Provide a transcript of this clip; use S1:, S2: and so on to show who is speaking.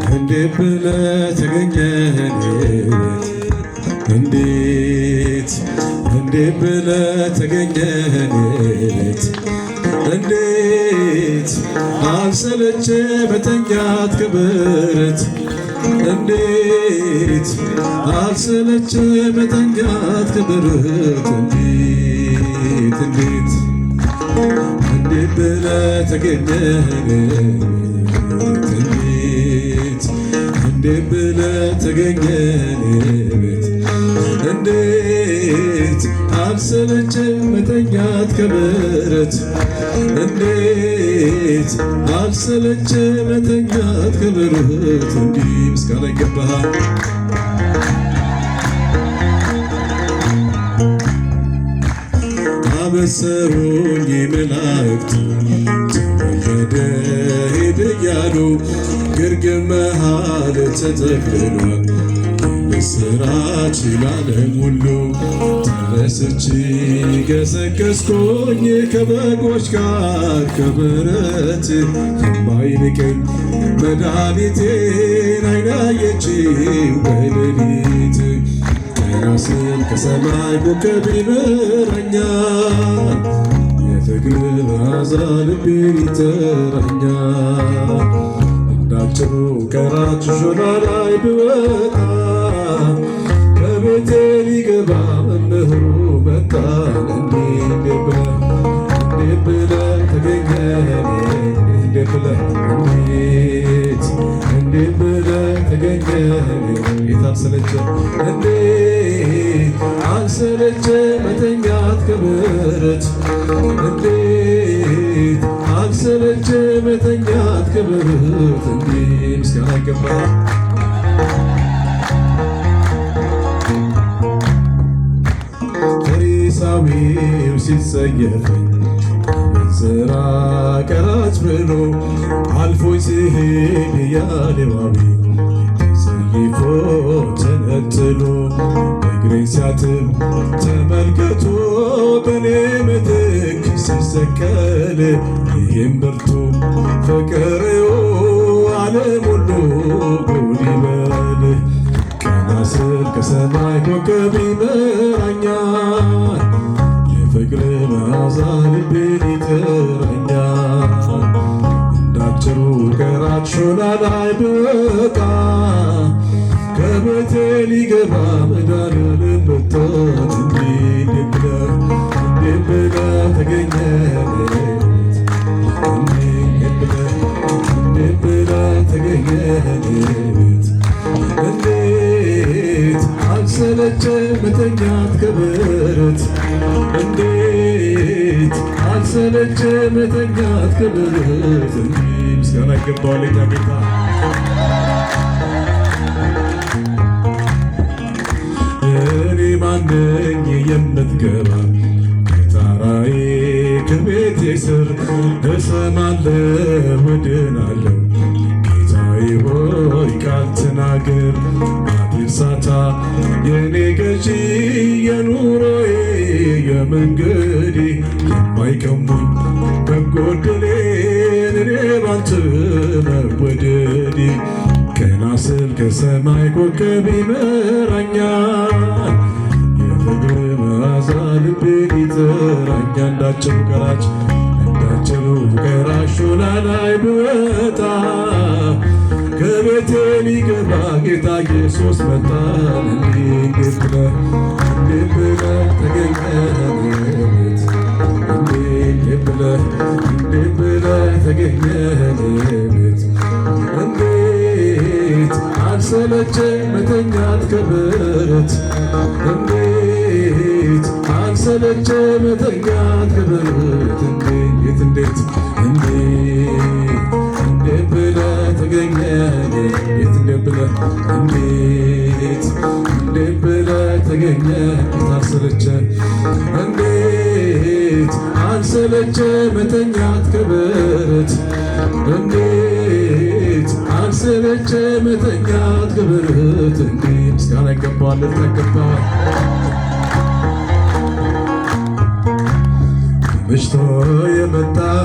S1: እንዴት ብለህ ተገኘህበት እንዴት ብለህ ተገኘህበት እንዴት አልሰለቸ መተኛት ክብረት እንዴት አልሰለቸ መተኛት ክብረት እንዴት ብለህ ተገኘህበት እንዴት ብለህ ተገኘህበት እንዴት አልሰለቸ መተኛት ከበረት እንዴት አልሰለቸ መተኛት ከበረት እንዲህ ምስጋና ይገባሃል። አበሰሩኝ መላእክት ተወለደ ሄደ እያሉ ግርግም መሃል ተጠቅልሏል ምስራች ለዓለም ሁሉ ተነስቼ ገሰገስኩኝ ከበጎች ጋር ከበረት የማይንቀኝ መድኃኒቴን ዓይን አየችው በሌሊት ቀና ስል ከሰማይ ኮከብ ይበራኛል የፍቅር መዓዛ ልቤን ይጠራኛል እንዳጭሩ ቀራጭ ሾላ ላይ ብወጣ ከቤቴ ሊገባ መምህሩ መጣ እንዴት ብለህ ተገኘህበት እንዴት ብለህ ተገኘህበት አልሰለቸ እንዴት አልሰለቸ መተኛት ከበረት እንዴት አልሰለቸ መተኛት ከበረት እንዲህ ምስጋና ይገባሃል። ፈሪሳዊው ሲጸየፈኝ አመንዝራ ቀራጭ ብሎ አልፎኝ ሲሄድ ያ ሌዋዊ ተጸይፎ ተነጥሎ እግሬን ሲያጥብ ተመልከቶ በኔ ምትክ ሲሰቀል ይህም ብርቱ ፍቅርዮ ዓለም ሁሉ ጉድ ይበል ቀና ስል ከሰማይ ኮከብ ይመራኛል የፍቅር መዓዛ ልቤን ይጠራኛል እንዳጭሩ ቀራጭ ሾላ ላይ ብወጣ ከቤቴ ሊገባ መድኃኒዓለም መጣ እንዴት ብለህ ተገኘህበት እንዴት ብለህ ተገኘህበት እንዴት አልሰለቸ መተኛት ከበረት እንዴት አልሰለቸ መተኛት ከበረት እንዲህ ምስጋና ይገባዋል ጌታ እኔ ማነኝ የምትገባ ከጣራዬ ከቤቴ ስር እሰማለሁ እድናለሁ ጌታዬ ሆይ ቃል ተናገር አድርሳታ የኔ ገዢ የኑሮዬ የመንገዴ የማይቀሙኝ መጎደሌን እኔ ባንተ መወደዴ ቀና ስል ከሰማይ ኮከብ ይመራኛል የፍቅር መዓዛ ልቤን ይጠራኛል እንዳጭሩ ቀራጭ ሾላ ላይ ብወጣ ከቤቴ ሊገባ ጌታ ኢየሱስ መጣ እንዴት ብለህ ተገኘህበት እንዴት ብለህ ተገኘህበት እንዴት አልሰለቸ መተኛት ከበረት እንዴት አልሰለቸ መተኛት ከበረት እንዴት ብለህ ተገኘህበት እንዴት ብለህ ተገኘህበት አልሰለቸ እንዴት አልሰለቸ መተኛት ክብርት እንዴት አልሰለቸ መተኛት ክብርት እንዴት ምስጋና ይገባዋል ተገባዋል